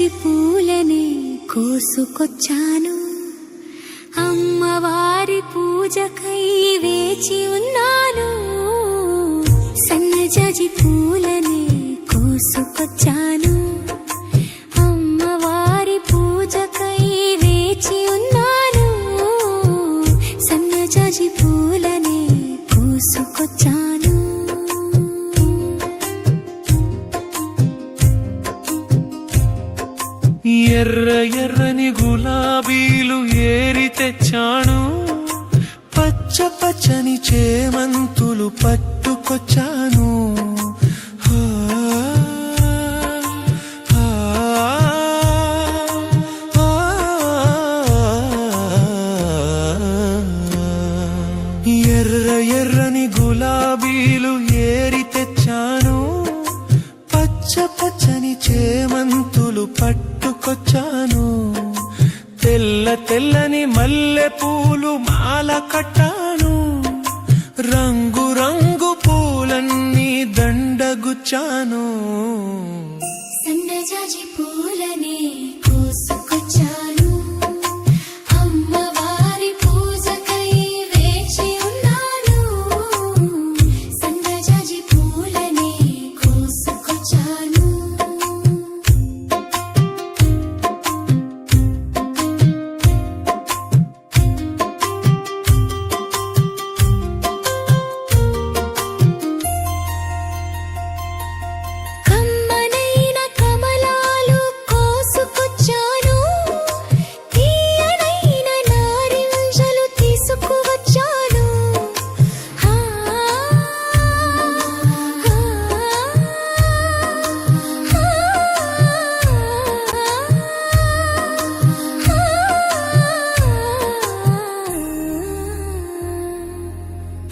జాజి పూలనే కోసుకొచ్చాను, అమ్మవారి పూజకై వేచి ఉన్నాను. సన్నజాజి పూలనే కోసుకొచ్చాను, అమ్మవారి పూజకై వేచి ఉన్నాను. సన్నజాజి పూలనే కోసుకొచ్చాను. ఎర్ర ఎర్రని గులాబీలు ఏరి తెచ్చాను, పచ్చ పచ్చని చేమంతులు పట్టుకొచ్చాను. ఎర్ర ఎర్రని గులాబీలు ఏరి తెచ్చాను, పచ్చ పచ్చని చేమంతులు పట్టుకొచ్చాను. తెల్ల తెల్లని మల్లె పూలు మాల కట్టాను, రంగు రంగు పూలన్నీ దండగుచ్చాను. సన్నజాజి పూలనే కోసుకొచ్చాను, అమ్మవారి పూజకై వేచి ఉన్నాను. సన్నజాజి పూలనే కోసుకొచ్చాను. కమ్మనైన కమలాలు కోసుకొచ్చాను, తీయనైన నారింజలు తీసుకువచ్చాను.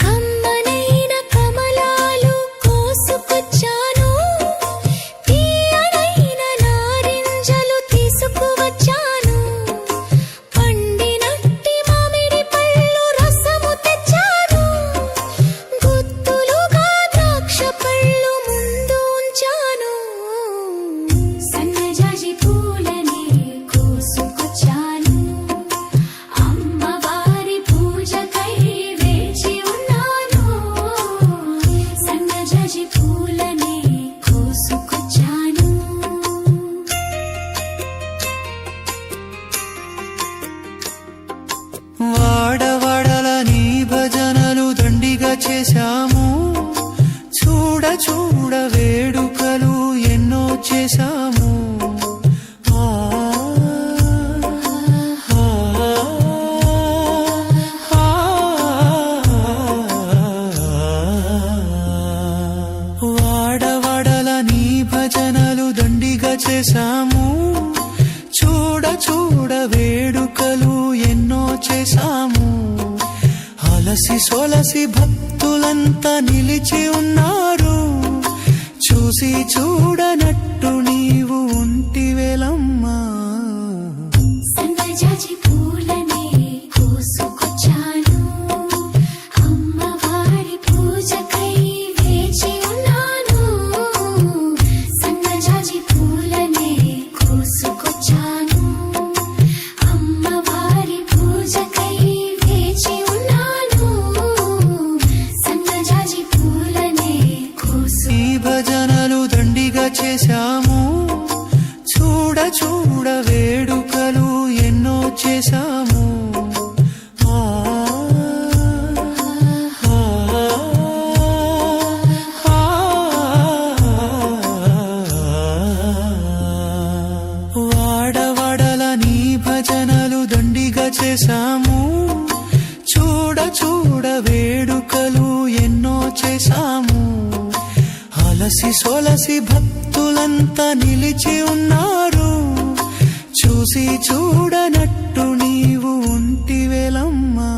కమ్మనైన కమలాలు కోసుకొచ్చాను, తీయనైన నారింజలు తీసుకువచ్చాను. పండినట్టి మామిడి పళ్ళు రసము తెచ్చాను, గుత్తులుగా ద్రాక్ష పళ్ళు ముందు ఉంచాను. సన్నజాజి పూలనే కోసుకొచ్చాను, అమ్మవారి పూజకై వేచి ఉన్నాను. సన్నజాజి పూలనే కోసుకొచ్చాను. వాడవాడల నీ భజనలు దండిగా చేశాము, చూడ చూడ వేడుకలు ఎన్నో చేశాము. వాడవాడల నీ భజనలు దండిగా చేశాము, చూడ చూడ వేడుకలు ఎన్నో చేశాము. అలసి సొలసి భక్తులంతా నిలిచి ఉన్నారు, చూసి చూడనట్టు నీవు ఉంటివేలమ్మా. సన్నజాజి పూలనే కోసుకొచ్చాను, అమ్మవారి పూజకై వేచి ఉన్నాను. సన్నజాజి పూలనే కోసుకొచ్చాను, అమ్మవారి పూజకై వేచి ఉన్నాను. సన్నజాజి పూలనే ఈ భజనలు దండిగా చేశాము, చూడ చూడ వేడుకలు ఎన్నో చేశాము. వాడవాడల నీ భజనలు దండిగా చేశాము, చూడ చూడ వేడుకలు ఎన్నో చేశాము. అలసి సొలసి భక్తులంతా నిలిచి ఉన్నారు, చూసి చూడనట్టు నీవు ఉంటివేలమ్మా.